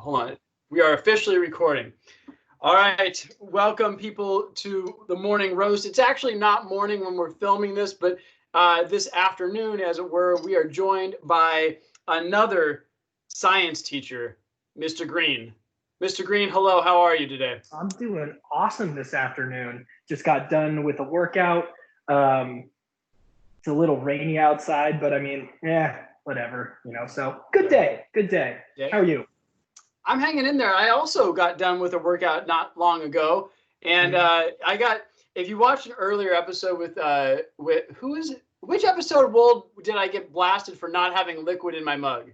Hold on. We are officially recording. All right. Welcome, people, to the morning roast. It's actually not morning when we're filming this, but this afternoon, as it were, we are joined by another science teacher, Mr. Green. Mr. Green, hello. How are you today? I'm doing awesome this afternoon. Just got done with a workout. It's a little rainy outside, but I mean, whatever, so good day. How are you? I'm hanging in there. I also got done with a workout not long ago. And if you watched an earlier episode with who is it? Which episode, Wold, did I get blasted for not having liquid in my mug?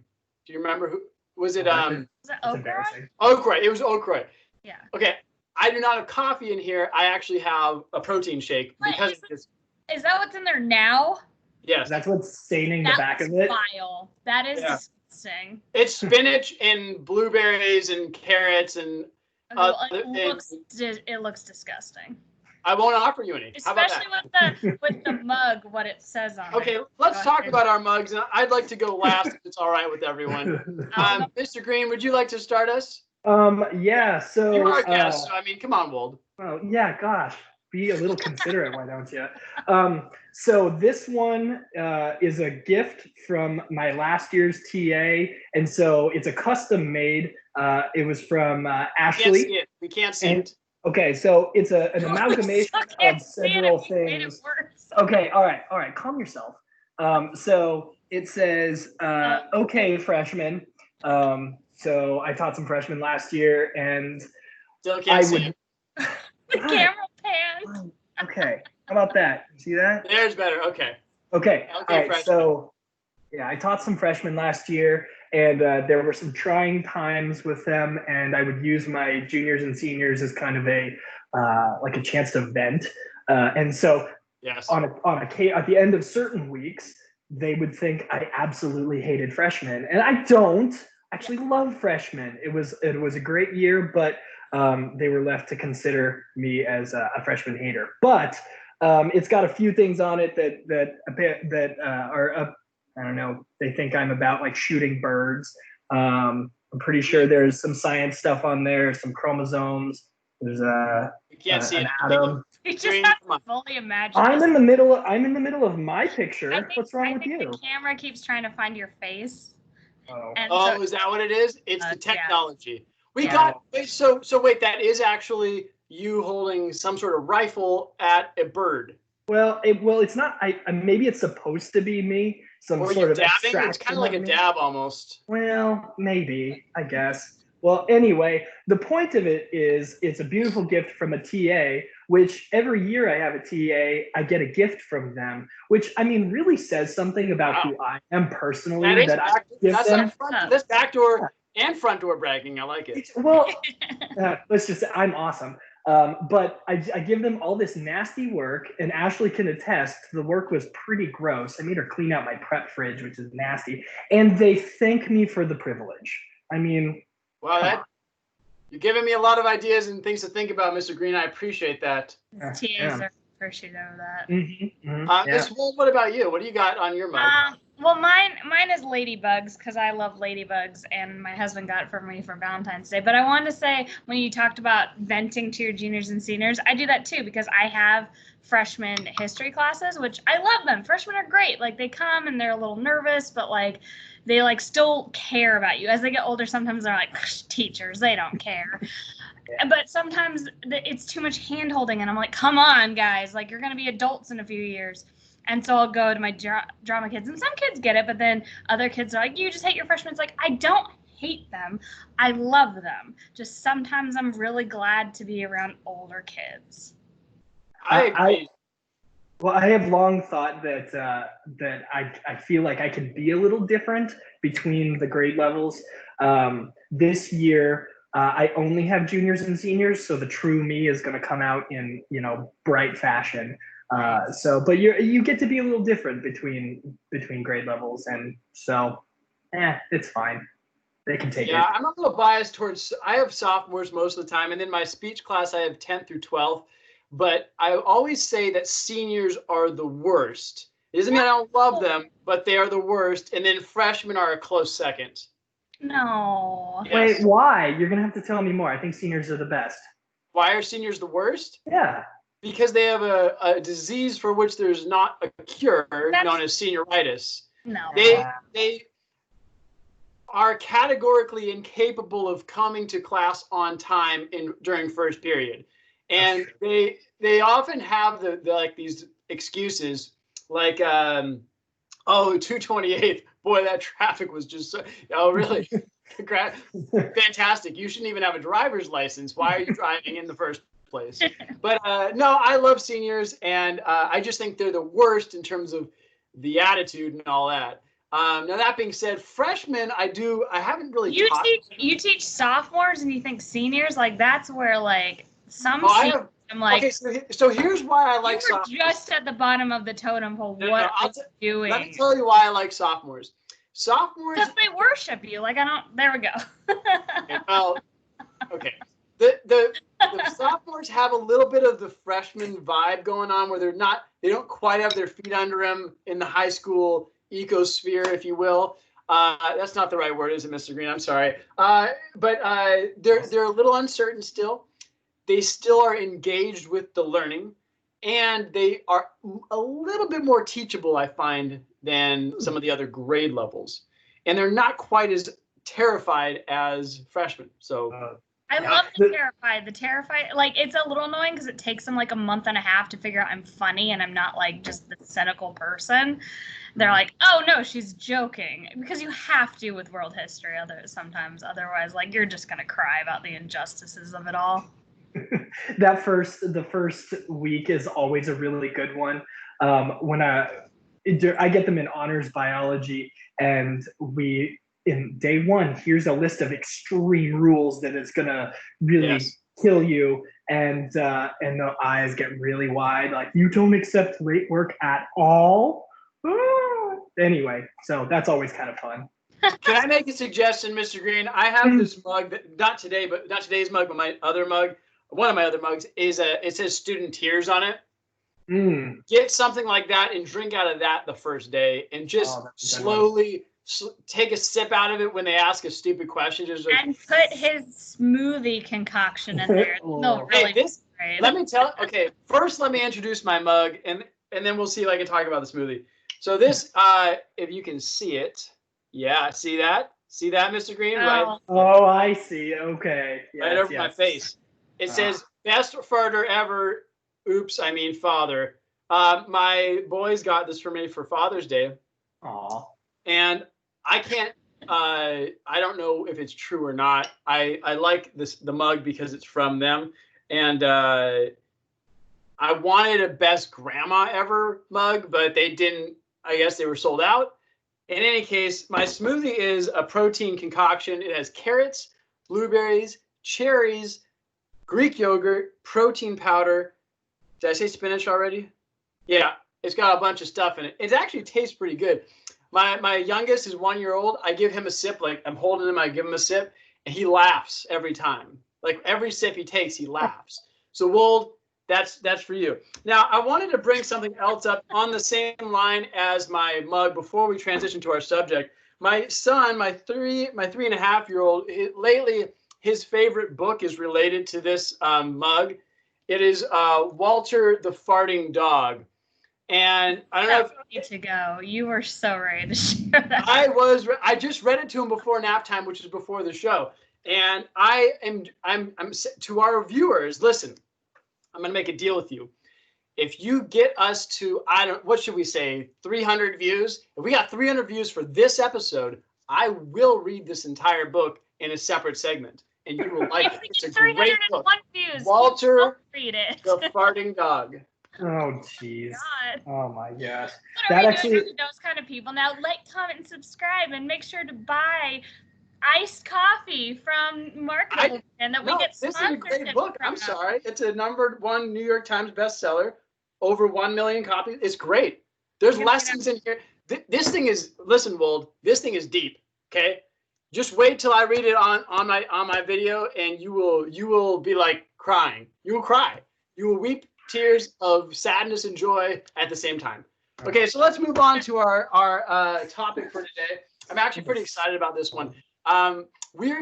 Do you remember who? Was it Was it Oakroy? Oakroy. It was Oakroy. Yeah. Okay. I do not have coffee in here. I actually have a protein shake because Is that what's in there now? Yes. That's what's staining the back of it. Vile. That is disgusting. It's spinach and blueberries and carrots and it looks disgusting. I won't offer you any. Especially with the mug, what it says on it. Okay, let's talk about our mugs. And I'd like to go last if it's all right with everyone. Mr. Green, would you like to start us? Yeah, so you are a guest, so I mean, come on, Wold. Oh yeah, gosh. Be a little considerate, why don't you? So this one is a gift from my last year's TA, and so it's a custom made. It was from Ashley. We can't see it. Okay, so it's an amalgamation of several things. Okay, all right, calm yourself. So it says, okay, freshmen. So I taught some freshmen last year, and still can't see it. The camera pans. Okay, how about that? See that? There's better. Okay. All right. Freshman. So, yeah, I taught some freshmen last year, and there were some trying times with them, and I would use my juniors and seniors as kind of a chance to vent. And so, yes, at the end of certain weeks, they would think I absolutely hated freshmen, and I don't. Actually love freshmen. It was a great year, but they were left to consider me as a freshman hater. But it's got a few things on it that are I don't know. They think I'm about like shooting birds. I'm pretty sure there's some science stuff on there, some chromosomes. There's you can't see an it. atom. You just have to fully imagine. I'm in the middle of my picture. What's wrong with you? The camera keeps trying to find your face. Oh, is that what it is? It's the technology. Yeah. So wait, that is actually you holding some sort of rifle at a bird. Well, it's not. Maybe it's supposed to be me. Some sort of dabbing. It's kind of like a dab almost. Well, maybe, I guess. Well, anyway, the point of it is it's a beautiful gift from a TA, which every year I have a TA, I get a gift from them, which I mean really says something about who I am personally. That's backdoor and front door bragging. I like it. Well, let's just say I'm awesome. But I give them all this nasty work, and Ashley can attest the work was pretty gross. I made her clean out my prep fridge, which is nasty, and they thank me for the privilege. I mean, well, you're giving me a lot of ideas and things to think about, Mr. Green. I appreciate that. TAs are appreciative of that. Ms. Wold, what about you? What do you got on your mug? Well, mine is ladybugs because I love ladybugs, and my husband got it for me for Valentine's Day. But I wanted to say, when you talked about venting to your juniors and seniors, I do that too because I have freshman history classes, which I love them. Freshmen are great. Like, they come and they're a little nervous, but like they like still care about you. As they get older, sometimes they're like, teachers, they don't care. But sometimes it's too much hand-holding, and I'm like, come on, guys. Like, you're going to be adults in a few years. And so I'll go to my drama kids, and some kids get it, but then other kids are like, you just hate your freshmen. It's like, I don't hate them. I love them. Just sometimes I'm really glad to be around older kids. I agree. I have long thought that I feel like I could be a little different between the grade levels. This year, I only have juniors and seniors, so the true me is going to come out in bright fashion. But you get to be a little different between grade levels, and so it's fine. They can take it. Yeah, I'm a little biased towards. I have sophomores most of the time, and then my speech class I have 10th through 12th. But I always say that seniors are the worst. It doesn't mean I don't love them, but they are the worst. And then freshmen are a close second. No. Yes. Wait, why? You're gonna have to tell me more. I think seniors are the best. Why are seniors the worst? Yeah. Because they have a disease for which there's not a cure, known as senioritis. No. They are categorically incapable of coming to class on time during first period, and they often have the like these excuses like 228, boy, that traffic was just so, oh really. Fantastic. You shouldn't even have a driver's license. Why are you driving in the first place? But no, I love seniors, and I just think they're the worst in terms of the attitude and all that. Now that being said, freshmen, I haven't really taught. You teach sophomores and you think seniors, like that's where like some I'm like, okay, so here's why I like sophomores. Just at the bottom of the totem pole. What are you doing? Let me tell you why I like sophomores. Sophomores, because they worship you. Like I don't. There we go. Okay, well, okay. The sophomores have a little bit of the freshman vibe going on, where they don't quite have their feet under them in the high school ecosphere, if you will. That's not the right word, is it, Mr. Green? I'm sorry. But they're a little uncertain still. They still are engaged with the learning, and they are a little bit more teachable, I find, than some of the other grade levels. And they're not quite as terrified as freshmen. So I love the terrified. The terrified, like it's a little annoying because it takes them like a month and a half to figure out I'm funny and I'm not like just the cynical person. They're like, oh no, she's joking, because you have to with world history sometimes. Otherwise, like you're just gonna cry about the injustices of it all. The first week is always a really good one. When I get them in honors biology, and in day one, here's a list of extreme rules that is gonna really kill you, and the eyes get really wide, like you don't accept late work at all. Anyway, so that's always kind of fun. Can I make a suggestion, Mr. Green? I have this mug that not today's mug, but my other mug. One of my other mugs is it says student tears on it. Get something like that and drink out of that the first day, and just slowly take a sip out of it when they ask a stupid question. And put his smoothie concoction in there. No, really. Let me tell. Okay, first let me introduce my mug, and then we'll see if I can talk about the smoothie. So this, if you can see it, yeah, see that, Mr. Green, right? Oh, I see. Okay, right over my face. It says, best farter ever. Oops, I mean father. My boys got this for me for Father's Day. Aw. And I can't, I don't know if it's true or not. I like the mug because it's from them. And I wanted a best grandma ever mug, but they didn't, I guess they were sold out. In any case, my smoothie is a protein concoction. It has carrots, blueberries, cherries, Greek yogurt, protein powder. Did I say spinach already? Yeah, it's got a bunch of stuff in it. It actually tastes pretty good. My youngest is 1 year old. I give him a sip, like I'm holding him, I give him a sip, and he laughs every time. Like every sip he takes, he laughs. So Wold, that's for you. Now I wanted to bring something else up on the same line as my mug before we transition to our subject. My son, my 3.5-year-old, lately his favorite book is related to this mug. It is Walter the Farting Dog. And I don't know if you to go. You were so ready to share that. I just read it to him before nap time, which is before the show. And I'm to our viewers, listen, I'm going to make a deal with you. If you get us to, what should we say, 300 views? If we got 300 views for this episode, I will read this entire book in a separate segment. And you will like it. It's a great book. Views, Walter read it. the Farting Dog. Oh, jeez. Oh, my gosh. What are we doing with those kind of people? Now, like, comment, and subscribe, and make sure to buy iced coffee from Market, and that we get sponsored. This is a great book. I'm sorry. It's a #1 New York Times bestseller. Over 1 million copies. It's great. There's lessons in here. This thing is, listen, Wold, this thing is deep, okay? Just wait till I read it on my video, and you will be like crying. You will cry. You will weep tears of sadness and joy at the same time. Okay, so let's move on to our topic for today. I'm actually pretty excited about this one. we're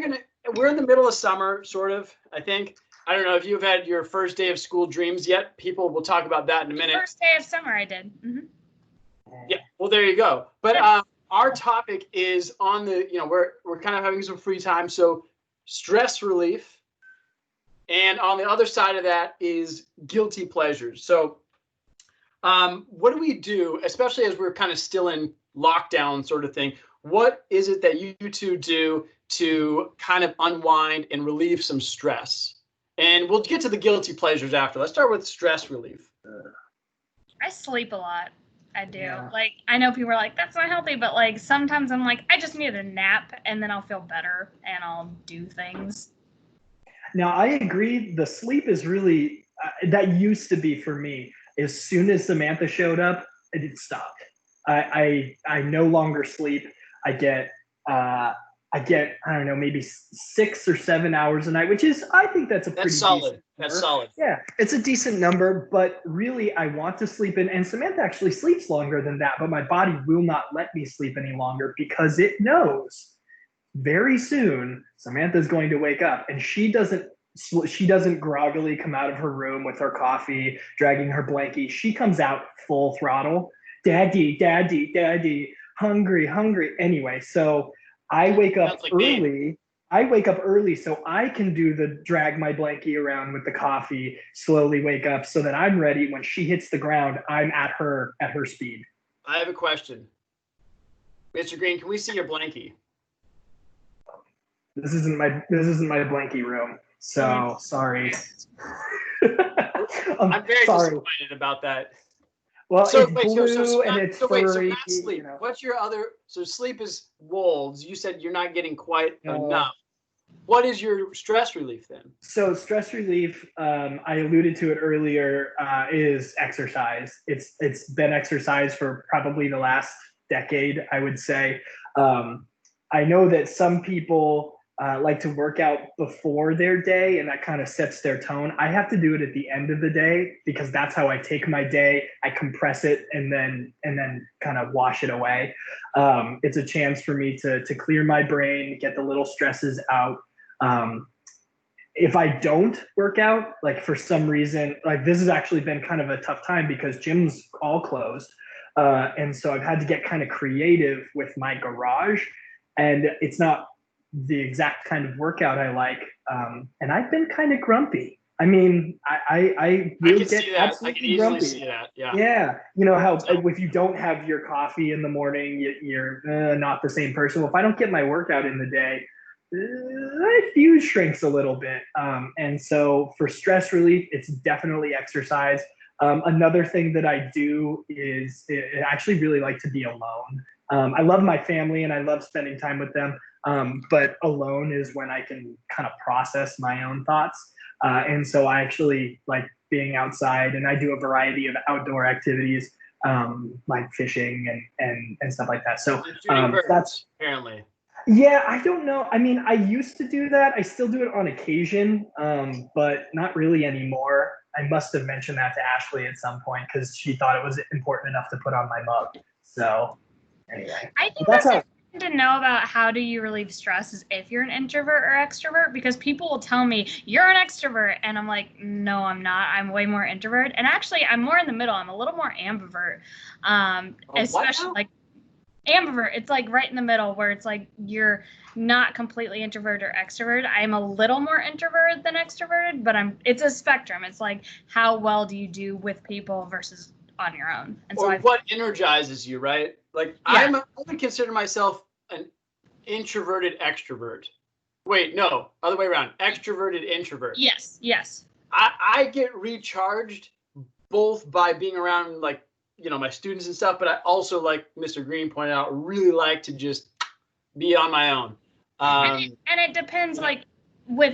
in the middle of summer, sort of, I think. I don't know if you've had your first day of school dreams yet. People will talk about that in a minute. First day of summer, I did. Mm-hmm. Yeah, well, there you go. But our topic is on the, we're kind of having some free time, so stress relief. And on the other side of that is guilty pleasures. So what do we do, especially as we're kind of still in lockdown sort of thing? What is it that you two do to kind of unwind and relieve some stress? And we'll get to the guilty pleasures after. Let's start with stress relief. I sleep a lot. I do. Yeah. Like, I know people are like, that's not healthy, but like sometimes I'm like, I just need a nap and then I'll feel better and I'll do things. Now, I agree. The sleep is really, that used to be for me. As soon as Samantha showed up, it stopped. I no longer sleep. I get, I don't know, maybe 6 or 7 hours a night, which is, I think that's a pretty solid. decent That's number. solid. Yeah, it's a decent number, but really I want to sleep in, and Samantha actually sleeps longer than that, but my body will not let me sleep any longer because it knows very soon Samantha's going to wake up, and she doesn't groggily come out of her room with her coffee, dragging her blankie. She comes out full throttle. Daddy, daddy, daddy, hungry, hungry. Anyway, so I wake up early. I wake up early so I can do the drag my blankie around with the coffee, slowly wake up so that I'm ready when she hits the ground. I'm at her speed. I have a question. Mr. Green, can we see your blankie? This isn't my blankie room. So sorry. I'm very disappointed about that. Well, so, it's blue and it's furry. So not sleep. What's your other? So sleep is wolves. You said you're not getting quite enough. What is your stress relief then? So stress relief, I alluded to it earlier, is exercise. It's been exercise for probably the last decade, I would say. I know that some people like to work out before their day, and that kind of sets their tone. I have to do it at the end of the day because that's how I take my day. I compress it and then kind of wash it away. It's a chance for me to clear my brain, get the little stresses out. If I don't work out, like for some reason, like this has actually been kind of a tough time because gyms all closed. And so I've had to get kind of creative with my garage, and it's not the exact kind of workout I like. And I've been kind of grumpy. I mean, I will get absolutely grumpy. See that. Yeah. Yeah. You know how if you don't have your coffee in the morning, you're not the same person. Well, if I don't get my workout in the day, my fuse shrinks a little bit. And so for stress relief, it's definitely exercise. Another thing that I do is I actually really like to be alone. I love my family and I love spending time with them. But alone is when I can kind of process my own thoughts. And so I actually like being outside, and I do a variety of outdoor activities, like fishing and stuff like that. So that's apparently. Yeah, I don't know. I mean, I used to do that. I still do it on occasion, but not really anymore. I must have mentioned that to Ashley at some point because she thought it was important enough to put on my mug. So anyway, I think that's important to know about how do you relieve stress is if you're an introvert or extrovert, because people will tell me you're an extrovert and I'm like, no, I'm not. I'm way more introvert. And actually I'm more in the middle. I'm a little more ambivert. Especially like ambivert. It's like right in the middle where it's like you're not completely introvert or extrovert. I'm a little more introverted than extroverted, but it's a spectrum. It's like how well do you do with people versus on your own. And so what energizes you, right? Like yeah. I would consider myself an introverted extrovert. Wait, no, other way around. Extroverted introvert. Yes. I get recharged both by being around like, my students and stuff, but I also, like Mr. Green pointed out, really like to just be on my own. And it depends, like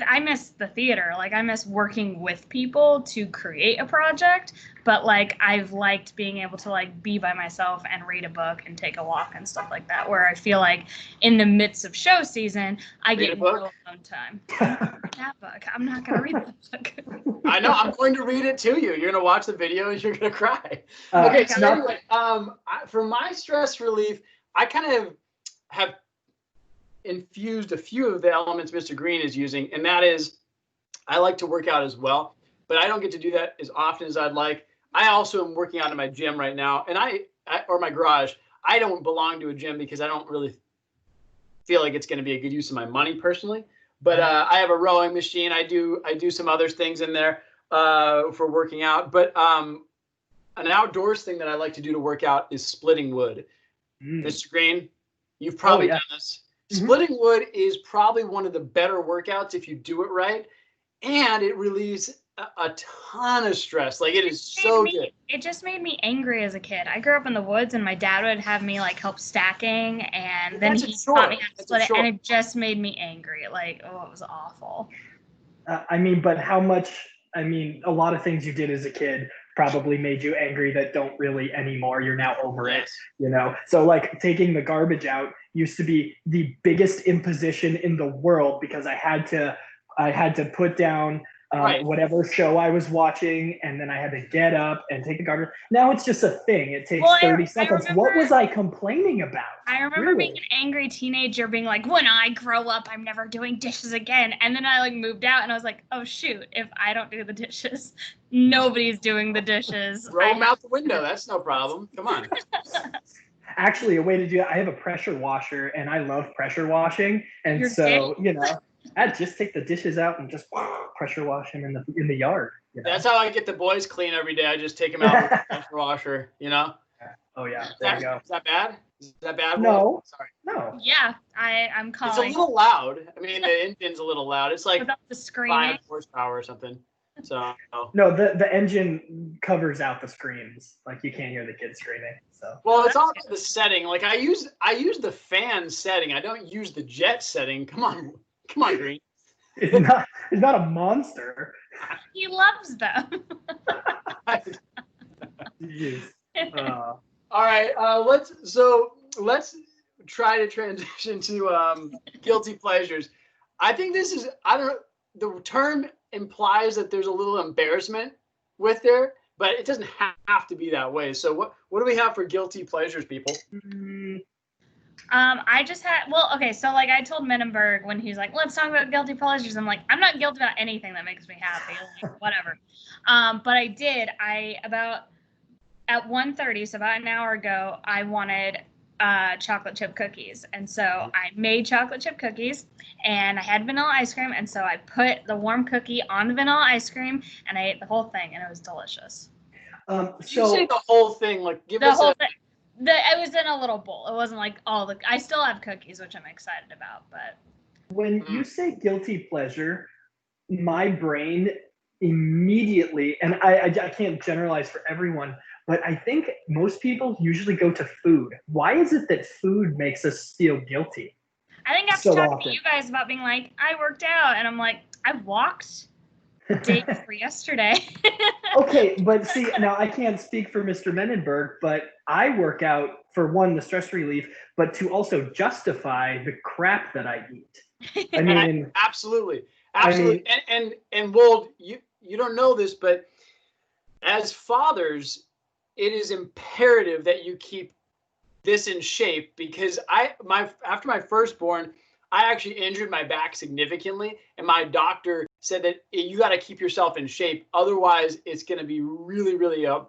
I miss the theater. Like I miss working with people to create a project, but like I've liked being able to like be by myself and read a book and take a walk and stuff like that, where I feel like in the midst of show season, I get no alone time. That book. I'm not going to read that book. I know. I'm going to read it to you. You're going to watch the video and you're going to cry. Okay. So anyway, for my stress relief, I kind of have infused a few of the elements Mr. Green is using, and that is I like to work out as well, but I don't get to do that as often as I'd like. I also am working out in my gym right now, and or my garage. I don't belong to a gym because I don't really feel like it's going to be a good use of my money personally. But I have a rowing machine. I do some other things in there for working out. But an outdoors thing that I like to do to work out is splitting wood. Mr. Green, you've probably done this. Splitting wood is probably one of the better workouts if you do it right, and it relieves a ton of stress. Like, it is so good. It just made me angry as a kid. I grew up in the woods, and my dad would have me like help stacking, and then he taught me how to split it, and it just made me angry. Like, oh, it was awful. I mean, but how much? I mean, a lot of things you did as a kid probably made you angry that don't really anymore. You're now over it, you know? So like taking the garbage out used to be the biggest imposition in the world because I had to put down whatever show I was watching, and then I had to get up and take the garbage. Now it's just a thing. It takes 30 seconds. What was I complaining about? I remember being an angry teenager being like, when I grow up, I'm never doing dishes again. And then I like moved out and I was like, oh shoot, if I don't do the dishes, nobody's doing the dishes. Throw them out the window. That's no problem. Come on. Actually, a way to do that, I have a pressure washer and I love pressure washing. And you know, I'd just take the dishes out and just pressure wash them in the yard. You know? That's how I get the boys clean every day. I just take them out with the pressure washer, you know? Oh, yeah. There you go. Is that bad? Is that bad? No. Sorry. No. Yeah, I'm calling. It's a little loud. I mean, the engine's a little loud. It's like without the screaming. 5 horsepower or something. So no, the engine covers out the screams. Like, you can't hear the kids screaming. So well, it's all about the setting. Like, I use the fan setting. I don't use the jet setting. Come on, Green. It's not a monster. He loves them. Jeez. All right, let's try to transition to guilty pleasures. I think this is, the term implies that there's a little embarrassment with there, but it doesn't have to be that way. So what do we have for guilty pleasures, people? I just had, so like I told Menenberg when he's like, let's talk about guilty pleasures. I'm like, I'm not guilty about anything that makes me happy, like, whatever. But I did, at 1:30, so about an hour ago, I wanted chocolate chip cookies. And so I made chocolate chip cookies and I had vanilla ice cream. And so I put the warm cookie on the vanilla ice cream and I ate the whole thing and it was delicious. You say the whole thing, like give the us whole thing. It was in a little bowl. It wasn't like I still have cookies, which I'm excited about, but. When you say guilty pleasure, my brain immediately, and I can't generalize for everyone, but I think most people usually go to food. Why is it that food makes us feel guilty? I think after talking to you guys about being like, I worked out, and I'm like, I walked the day before yesterday. Okay, but see, now I can't speak for Mr. Menenberg, but I work out for one, the stress relief, but to also justify the crap that I eat. I mean, absolutely. I mean, and Wold, you don't know this, but as fathers, it is imperative that you keep this in shape because after my firstborn, I actually injured my back significantly, and my doctor said that you got to keep yourself in shape. Otherwise, it's going to be really, really a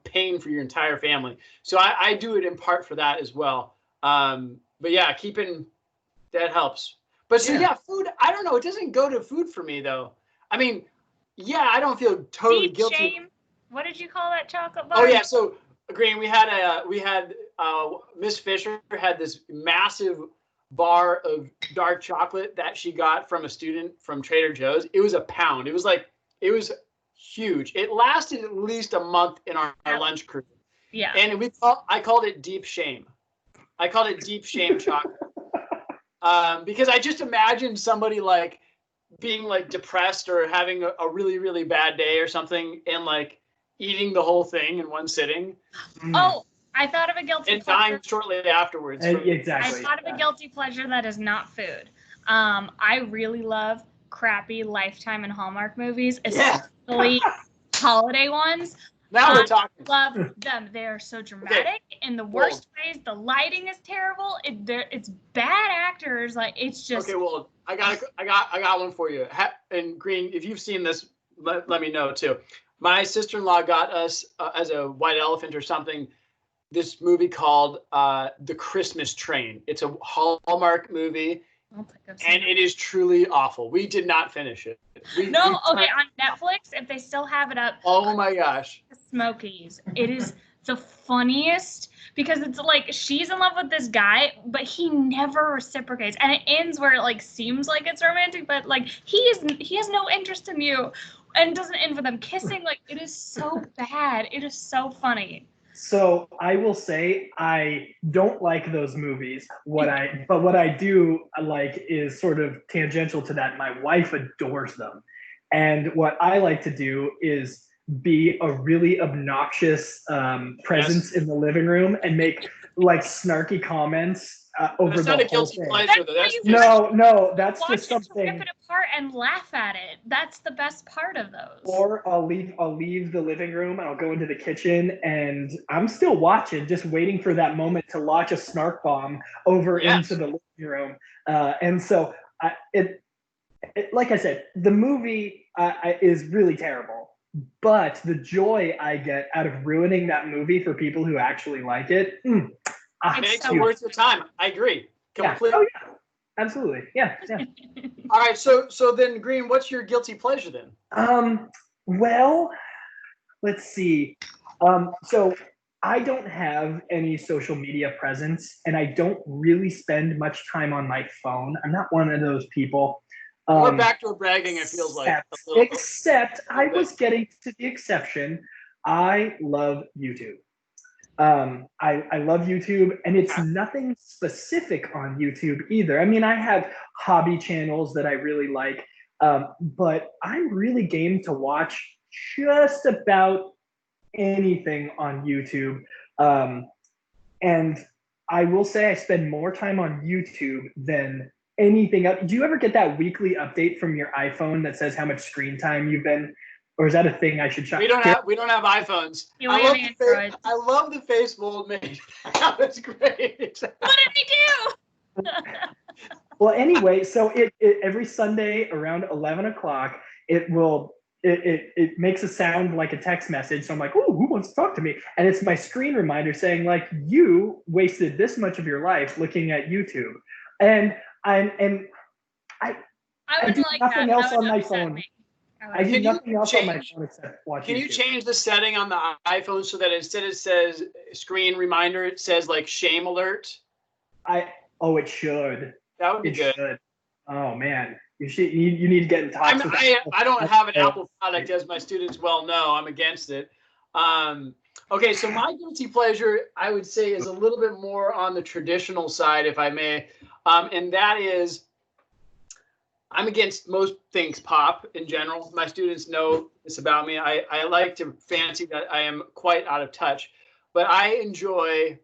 pain for your entire family. So I do it in part for that as well. But yeah, that helps. But so yeah, food, I don't know. It doesn't go to food for me though. I mean, yeah, I don't feel totally guilty. Shame. What did you call that chocolate bar? Oh yeah, so Green, we had Miss Fisher had this massive bar of dark chocolate that she got from a student from Trader Joe's. It was a pound. It was huge. It lasted at least a month in our lunch crew. Yeah. And I called it deep shame. I called it deep shame chocolate. Because I just imagined somebody like being like depressed or having a really, really bad day or something and like eating the whole thing in one sitting. Oh, I thought of a guilty pleasure. And dying shortly afterwards. Exactly. I thought of a guilty pleasure that is not food. I really love crappy Lifetime and Hallmark movies, especially holiday ones. Now we're talking. Love them. They are so dramatic in the worst ways. The lighting is terrible. It's bad actors. Like it's just. Okay, well, I got one for you. And Green, if you've seen this, let me know too. My sister-in-law got us as a white elephant or something. This movie called The Christmas Train. It's a Hallmark movie. And it is truly awful. We did not finish it. Okay, on Netflix, if they still have it up. Oh my gosh. Smokies. It is the funniest because it's like she's in love with this guy, but he never reciprocates. And it ends where it like seems like it's romantic, but like he has no interest in you. And it doesn't end with them kissing. Like it is so bad. It is so funny. So I will say I don't like those movies. What I do like is sort of tangential to that. My wife adores them. And what I like to do is be a really obnoxious presence in the living room and make like snarky comments over the whole thing. Pleasure, No, that's just something. Rip it apart and laugh at it. That's the best part of those. Or I'll leave the living room and I'll go into the kitchen and I'm still watching, just waiting for that moment to launch a snark bomb over into the living room. And so like I said, the movie is really terrible. But the joy I get out of ruining that movie for people who actually like it, it makes it worth your time. I agree. Completely. Yeah. Oh, yeah. Absolutely. Yeah. All right. So then, Green, what's your guilty pleasure then? Well, let's see. So I don't have any social media presence, and I don't really spend much time on my phone. I'm not one of those people. More backdoor bragging, it feels like. Except I was getting to the exception. I love YouTube. I love YouTube, and it's nothing specific on YouTube either. I mean, I have hobby channels that I really like, but I'm really game to watch just about anything on YouTube. And I will say I spend more time on YouTube than anything else. Do you ever get that weekly update from your iPhone that says how much screen time you've been? Or is that a thing I should check? We don't have iPhones. I love the face Wold made. That was great. What did he do? Well, anyway, so it every Sunday around 11 o'clock, it makes a sound like a text message. So I'm like, oh, who wants to talk to me? And it's my screen reminder saying like, you wasted this much of your life looking at YouTube. And I do nothing else on my phone. I do nothing else on my phone except watch YouTube. Can you change the setting on the iPhone so that instead it says screen reminder, it says like shame alert? It should. That would be good. Should. Oh man, you need to get in touch. I don't have an Apple product, as my students well know. I'm against it. Okay, so my guilty pleasure, I would say, is a little bit more on the traditional side, if I may, and that is, I'm against most things pop in general. My students know this about me. I like to fancy that I am quite out of touch, but I enjoy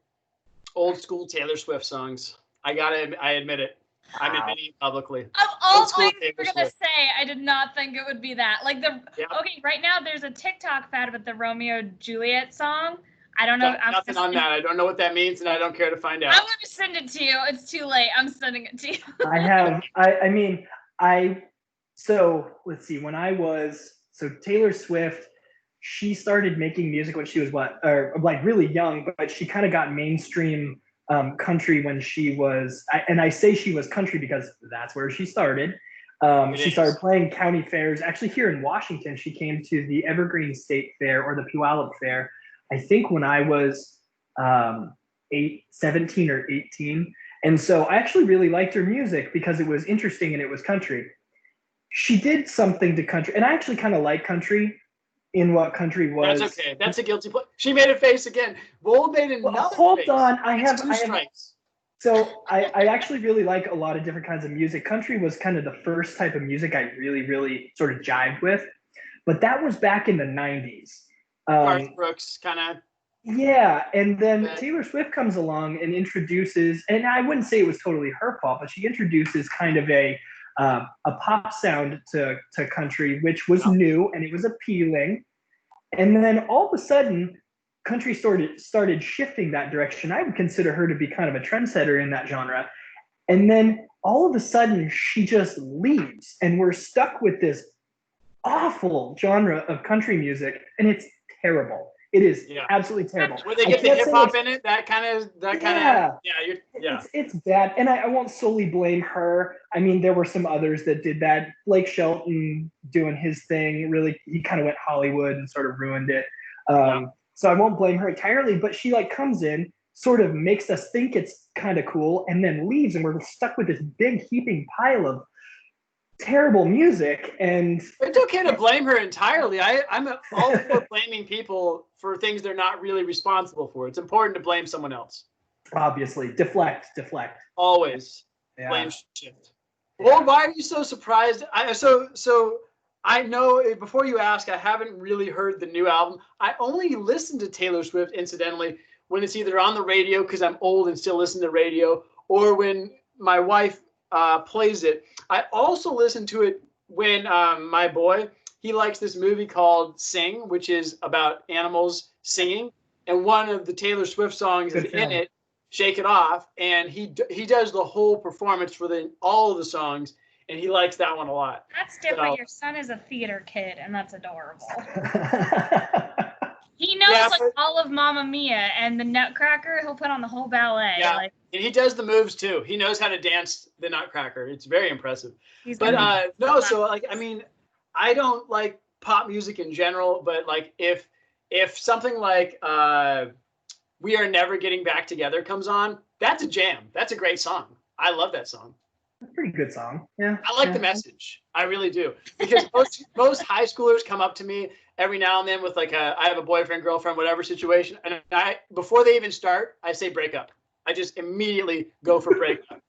old school Taylor Swift songs. I admit it. I'm admitting it publicly. Of all things you were gonna say, I did not think it would be that. Like okay, right now there's a TikTok fad with the Romeo Juliet song. I don't know. Nothing on that. I don't know what that means, and I don't care to find out. I'm gonna send it to you. It's too late. I'm sending it to you. So let's see. Taylor Swift, she started making music when she was really young, but she kind of got mainstream country when she was, and I say she was country because that's where she started. She started playing county fairs. Actually, here in Washington, she came to the Evergreen State Fair or the Puyallup Fair, I think when I was 17 or 18. And so I actually really liked her music because it was interesting and it was country. She did something to country, and I actually kind of like country in what country was. That's okay. That's a guilty pleasure. She made a face again. Wold made another hold face. On. I have strikes. So I actually really like a lot of different kinds of music. Country was kind of the first type of music I really, really sort of jived with. But that was back in the 90s. Garth Brooks kind of. Yeah, and then Taylor Swift comes along and introduces, and I wouldn't say it was totally her fault, but she introduces kind of a pop sound to country, which was new and it was appealing. And then all of a sudden, country started shifting that direction. I would consider her to be kind of a trendsetter in that genre. And then all of a sudden, she just leaves, and we're stuck with this awful genre of country music, and it's terrible. It is absolutely terrible. Where they get the hip hop in it, It's bad, and I won't solely blame her. I mean, there were some others that did that. Blake Shelton doing his thing, really, he kind of went Hollywood and sort of ruined it. So I won't blame her entirely, but she like comes in, sort of makes us think it's kind of cool, and then leaves, and we're stuck with this big heaping pile of terrible music. And it's okay to blame her entirely. I'm all for blaming people for things they're not really responsible for. It's important to blame someone else. Obviously, deflect. Always blame shift. Well, why are you so surprised? So I know, before you ask, I haven't really heard the new album. I only listen to Taylor Swift, incidentally, when it's either on the radio because I'm old and still listen to radio, or when my wife plays it. I also listen to it when my boy, he likes this movie called Sing, which is about animals singing, and one of the Taylor Swift songs is in it, Shake It Off, and he does the whole performance for all of the songs, and he likes that one a lot. That's different. Your son is a theater kid, and that's adorable. He knows all of Mamma Mia and the Nutcracker. He'll put on the whole ballet. Yeah, and he does the moves too. He knows how to dance the Nutcracker. It's very impressive. I mean, I don't like pop music in general, but like if something like We Are Never Getting Back Together comes on, that's a jam. That's a great song. I love that song. Pretty good song. Yeah. I like the message. I really do. Because most high schoolers come up to me every now and then with like I have a boyfriend, girlfriend, whatever situation. And before they even start, I say break up. I just immediately go for break up.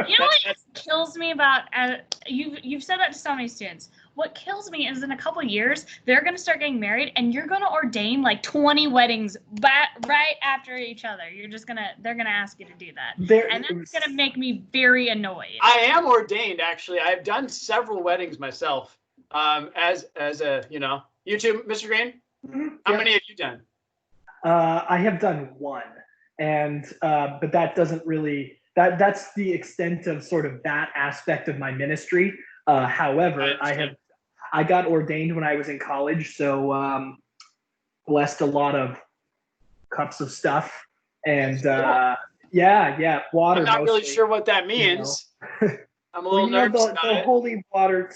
You know what kills me about, you've said that to so many students. What kills me is in a couple years, they're going to start getting married and you're going to ordain like 20 weddings right after each other. They're going to ask you to do that. And that's going to make me very annoyed. I am ordained, actually. I've done several weddings myself. As a, you too, Mr. Green? Mm-hmm. How many have you done? I have done one. And, but that doesn't really, that's the extent of sort of that aspect of my ministry. However, I got ordained when I was in college, so blessed a lot of cups of stuff, and water. I'm not mostly, really sure what that means. I'm a little nervous about the holy water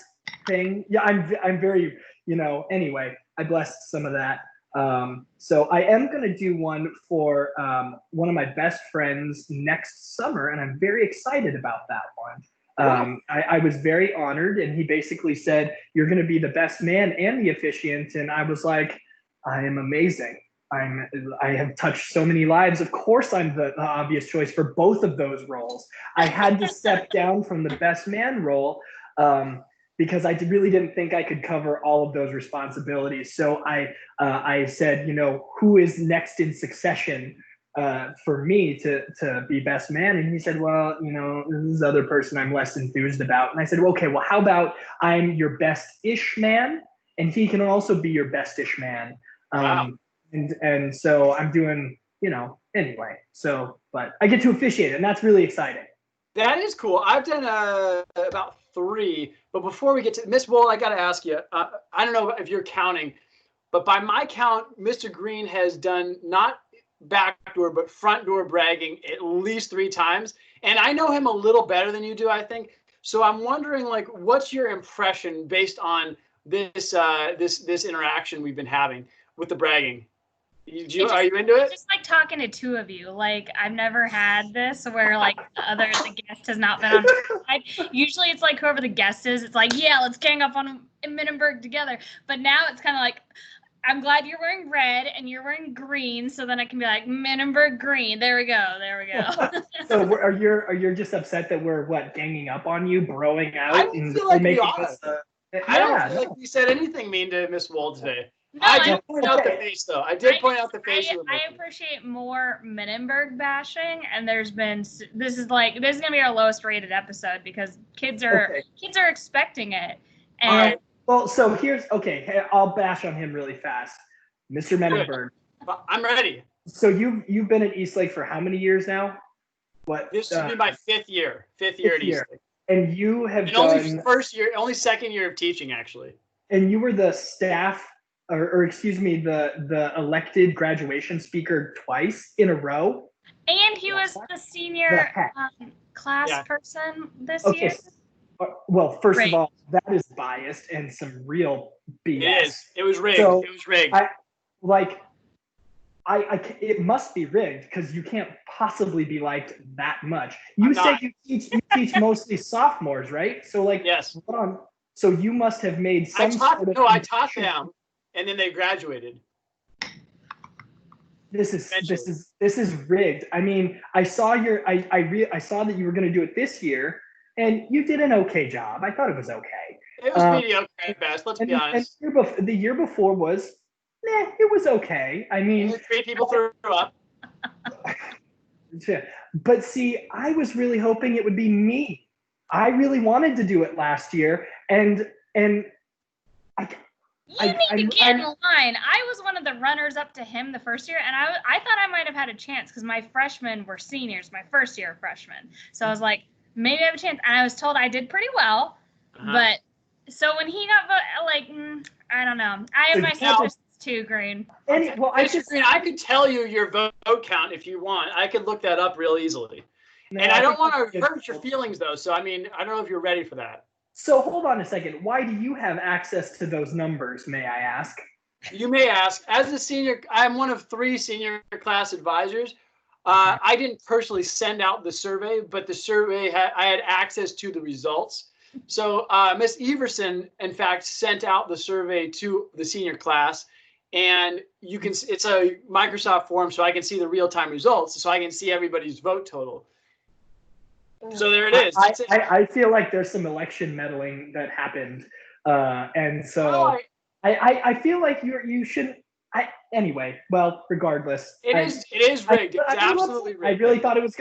thing. Yeah, I'm very, Anyway, I blessed some of that. So I am going to do one for one of my best friends next summer, and I'm very excited about that one. I was very honored, and he basically said, "You're going to be the best man and the officiant," and I was like, "I am amazing. I have touched so many lives. Of course, I'm the obvious choice for both of those roles. I had to step down from the best man role because I really didn't think I could cover all of those responsibilities. So I said, who is next in succession for me to be best man?" And he said, "Well, this other person I'm less enthused about." And I said, "Okay, well, how about I'm your best-ish man, and he can also be your best-ish man." Wow. And so I'm doing, anyway. So, but I get to officiate, and that's really exciting. That is cool. I've done about 3, but before we get to Miss Wold, I got to ask you. I don't know if you're counting, but by my count, Mr. Green has done not backdoor but front door bragging at least 3 times, and I know him a little better than you do, I think. So I'm wondering, like, what's your impression based on this interaction we've been having with the bragging? Are you into it? It's just like talking to 2 of you. Like, I've never had this where like the guest has not been on my side. Usually it's like whoever the guest is, it's like, yeah, let's gang up on Menenberg together. But now it's kind of like, I'm glad you're wearing red and you're wearing green, so then I can be like, Menenberg green. There we go. So are you just upset that we're ganging up on you, broing out? I don't feel like we are. I don't feel like we said anything mean to Miss Wold today. No, I did point out the face, though. I point out the face. I appreciate more Menenberg bashing, and this is going to be our lowest rated episode because kids are expecting it. And well, so I'll bash on him really fast. Mr. Menenberg. I'm ready. So you've been at Eastlake for how many years now? What? This should be my fifth year at Eastlake. And you have and done only second year of teaching, actually. And you were the staff, or excuse me, the elected graduation speaker twice in a row. And he was the senior class person this year. Well, first of all, that is biased and some real BS. It is. It was rigged. So it was rigged. It must be rigged because you can't possibly be liked that much. You say you teach mostly sophomores, right? So yes. So you must have made some I taught them, and then they graduated. This is rigged. I mean, I saw I saw that you were going to do it this year, and you did an okay job. I thought it was okay. It was mediocre at best. Let's be honest. And the year before was, it was okay. I mean, 3 people threw up. But see, I was really hoping it would be me. I really wanted to do it last year, and You need to get in line. I was one of the runners up to him the first year, and I thought I might have had a chance because my freshmen were seniors, my first year of freshmen. So I was like, maybe I have a chance. And I was told I did pretty well. But so when he got I don't know. I have my sisters too, Green. I could tell you your vote count if you want. I could look that up real easily. No, and I don't want to hurt your feelings, though. So, I mean, I don't know if you're ready for that. So hold on a second. Why do you have access to those numbers, may I ask? You may ask. As a senior, I'm one of 3 senior class advisors. I didn't personally send out the survey, but the survey, I had access to the results. So Miss Everson, in fact, sent out the survey to the senior class. And it's a Microsoft form, so I can see the real-time results. So I can see everybody's vote total. So there it is. I feel like there's some election meddling that happened, and so I feel like you shouldn't. Anyway. Well, regardless, it is rigged. It's absolutely rigged. I really thought it was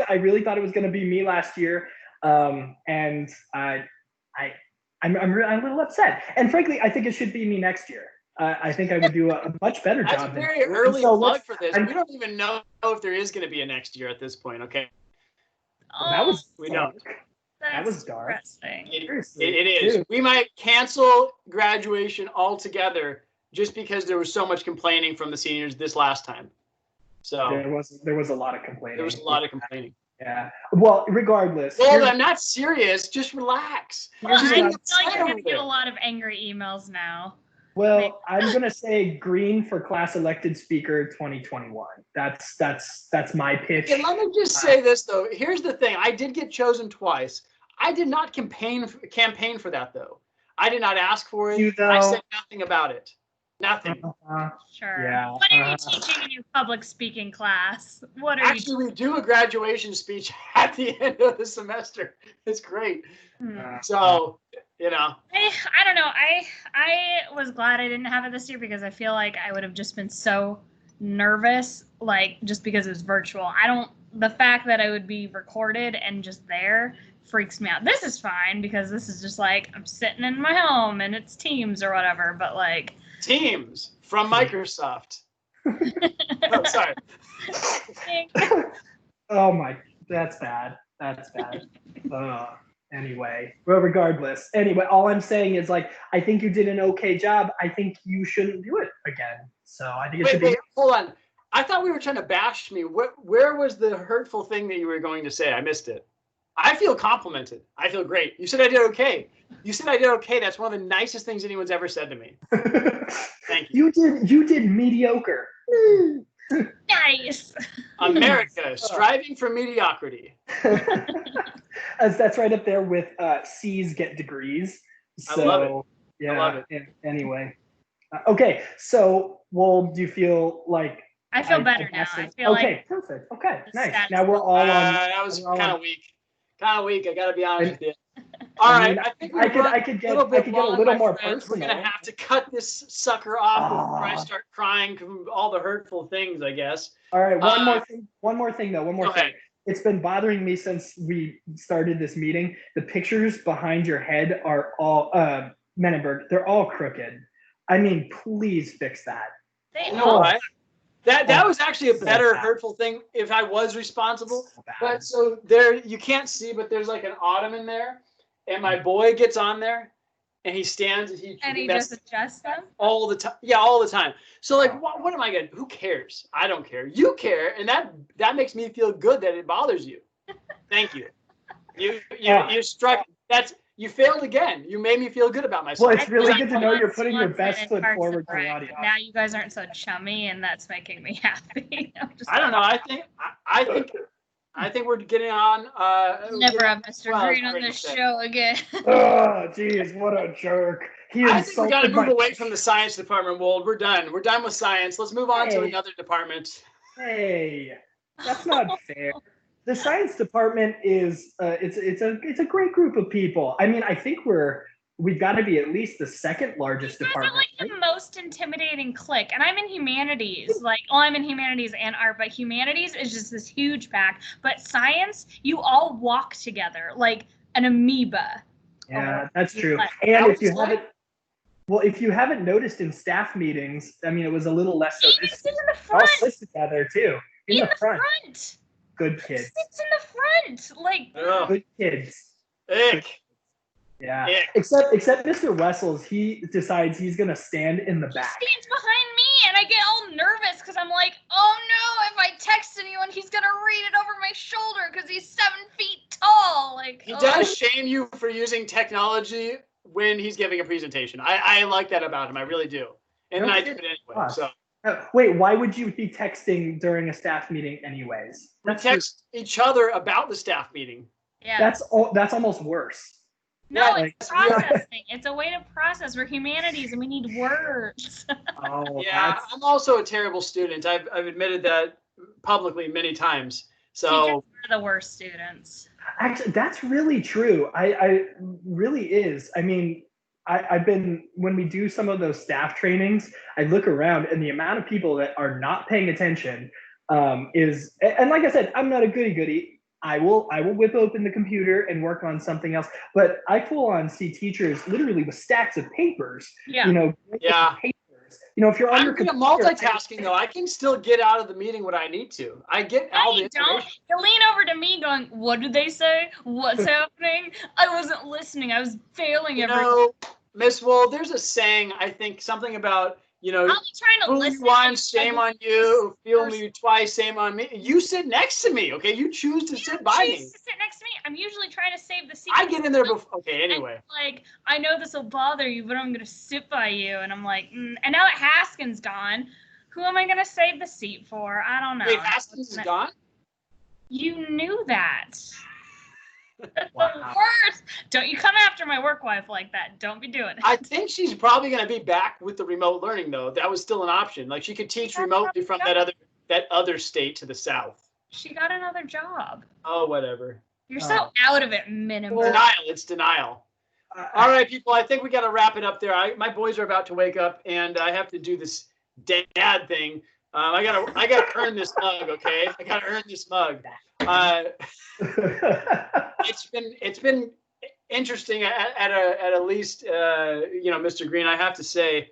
going to be me last year, and I'm a little upset. And frankly, I think it should be me next year. I think I would do a much better job. That's a very early plug for this. We don't even know if there is going to be a next year at this point. Okay. That was dark. That was dark. It is. Dude. We might cancel graduation altogether just because there was so much complaining from the seniors this last time. So there was a lot of complaining. There was a lot of complaining. Yeah. Well, regardless. Well, I'm not serious. Just relax. Well, I feel like you're going to get a lot of angry emails now. Well, I'm going to say green for class elected speaker 2021. That's my pitch. Okay, let me just say this, though. Here's the thing. I did get chosen twice. I did not campaign for that, though. I did not ask for it. I said nothing about it. Nothing. Sure. Yeah. What are you teaching in your public speaking class? Actually, we do a graduation speech at the end of the semester. It's great. So, you know. I don't know. I was glad I didn't have it this year because I feel like I would have just been so nervous, just because it was virtual. The fact that I would be recorded and just there freaks me out. This is fine because this is just I'm sitting in my home and it's Teams or whatever, but Teams from Microsoft. Oh, sorry. Oh my, that's bad. That's bad. Anyway, well, regardless. Anyway, all I'm saying is I think you did an okay job. I think you shouldn't do it again. So I think it should be. Wait, hold on. I thought we were trying to bash me. Where was the hurtful thing that you were going to say? I missed it. I feel complimented. I feel great. You said I did okay. You said I did okay. That's one of the nicest things anyone's ever said to me. Thank you. You did mediocre. Nice. America, striving for mediocrity. As that's right up there with C's get degrees. So, I love it. Yeah. I love it. Anyway. Okay. So, do you feel like I feel better now. I feel okay, perfect. Okay, nice. Now we're all on. That was kind of weak. I got to be honest with you. All right, I think I could get a little more personal. We're gonna have to cut this sucker off before I start crying from all the hurtful things, I guess. All right, one more thing. It's been bothering me since we started this meeting. The pictures behind your head are all Menenberg. They're all crooked. I mean, please fix that. They You know all why? That was actually a So better bad. hurtful thing if I was responsible. So bad. But so there, you can't see, but there's like an ottoman there, and my boy gets on there, and he stands, and he and he messes just adjusts them. all the time. Yeah, all the time. So like, what am I gonna? Who cares? I don't care. You care, and that makes me feel good that it bothers you. Thank you. You struck. You failed again. You made me feel good about myself. Well, it's really I good to feel know like you're putting your Swanson best and foot Parks and forward to the Rec, audience. Now you guys aren't so chummy, and that's making me happy. I don't know. I think we're getting on. Never have Mr. well, Green on great this to say. show again. Oh, geez, what a jerk. He I think we got to insulted move my... away from the science department, Wold. We're done. We're done with science. Let's move on to Hey. another department. Hey, that's not fair. The science department is it's a great group of people. I mean, I think we've got to be at least the second largest You guys are department. like the most intimidating clique, and I'm in humanities. I'm in humanities and art, but humanities is just this huge pack. But science, you all walk together like an amoeba. Yeah, that's true. Like, And if you haven't noticed in staff meetings, I mean, it was a little less so. He This sits in the all front. sit together too. In the front. Good He kids. sits in the front. Like, Oh, Good kids. ick. Yeah. Ick. Except Mr. Wessels, he decides he's gonna stand in the he back. stands behind me, and I get all nervous because I'm like, oh no, if I text anyone, he's gonna read it over my shoulder because he's 7 feet tall. Like, He does shame you for using technology when he's giving a presentation. I like that about him. I really do. And I do it anyway. So Wait, why would you be texting during a staff meeting anyways? we text each other about the staff meeting. Yeah. That's almost worse. No, Yeah, it's processing. It's a way to process. We're humanities, and we need words. Oh, Yeah, I'm also a terrible student. I've admitted that publicly many times. So Teachers are the worst students. actually, that's really true. I really is. I mean, I've been, when we do some of those staff trainings, I look around and the amount of people that are not paying attention is, and like I said, I'm not a goody-goody. I will whip open the computer and work on something else. But I full on see teachers literally with stacks of papers. Yeah. You know, Yeah. papers. You know, if you're on I'm your good at computer, multitasking though. I can still get out of the meeting what I need to. I get No, all the you don't. information. You lean over to me going, what did they say? What's happening? I wasn't listening. I was failing You everything. know, Miss Wold, there's a saying, I think, something about, I'll be trying to fool listen. you once, and shame on you. Feel me twice, shame on me. You sit next to me, okay? You choose to sit by me. Choose to sit next to me. I'm usually trying to save the seat. I get in there before. Okay, anyway. Like, I know this will bother you, but I'm going to sit by you. And I'm like, And now that Haskins gone, who am I going to save the seat for? I don't know. Wait, Haskins is gone? You knew that. Wow. The worst. Don't you come after my work wife like that. Don't be doing it. I think she's probably going to be back with the remote learning, though. That was still an option. Like, she could teach remotely from that other state to the south. She got another job. Oh, whatever. You're so out of it, Menenberg. Denial. It's denial. All right, people. I think we got to wrap it up there. My boys are about to wake up, and I have to do this dad thing. I gotta earn this mug. Okay, I gotta earn this mug. It's been interesting at least Mr. Green. I have to say,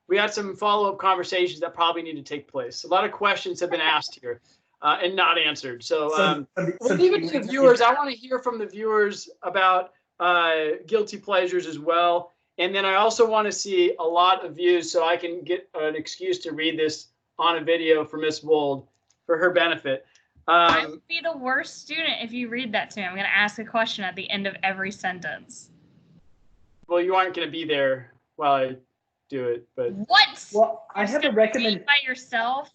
we had some follow-up conversations that probably need to take place. A lot of questions have been asked here and not answered. So we'll leave it to the viewers. I want to hear from the viewers about guilty pleasures as well. And then I also want to see a lot of views so I can get an excuse to read this on a video for Miss Wold for her benefit. I would be the worst student if you read that to me. I'm going to ask a question at the end of every sentence. Well, you aren't going to be there while I do it, but what? Well, I have a recommendation by yourself.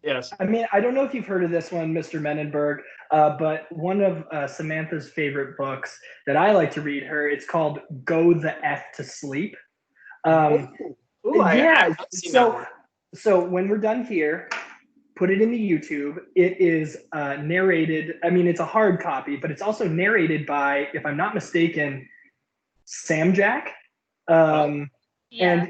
yes. I mean, I don't know if you've heard of this one, Mr. Menenberg, but one of Samantha's favorite books that I like to read her, it's called Go the F to Sleep. So when we're done here, put it in the YouTube. It is narrated. I mean, it's a hard copy, but it's also narrated by, if I'm not mistaken, Sam Jack. And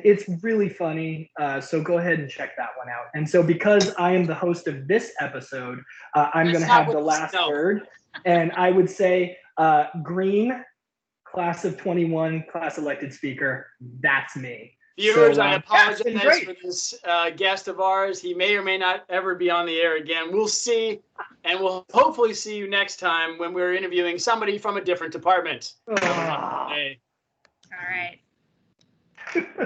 it's really funny. So go ahead and check that one out. And so because I am the host of this episode, I'm going to have the last word. And I would say Green, class of 21, class elected speaker. That's me. Viewers, So, I yeah, it's been apologize great. for this guest of ours. He may or may not ever be on the air again. We'll see, and we'll hopefully see you next time when we're interviewing somebody from a different department. Ah. Hey. All right.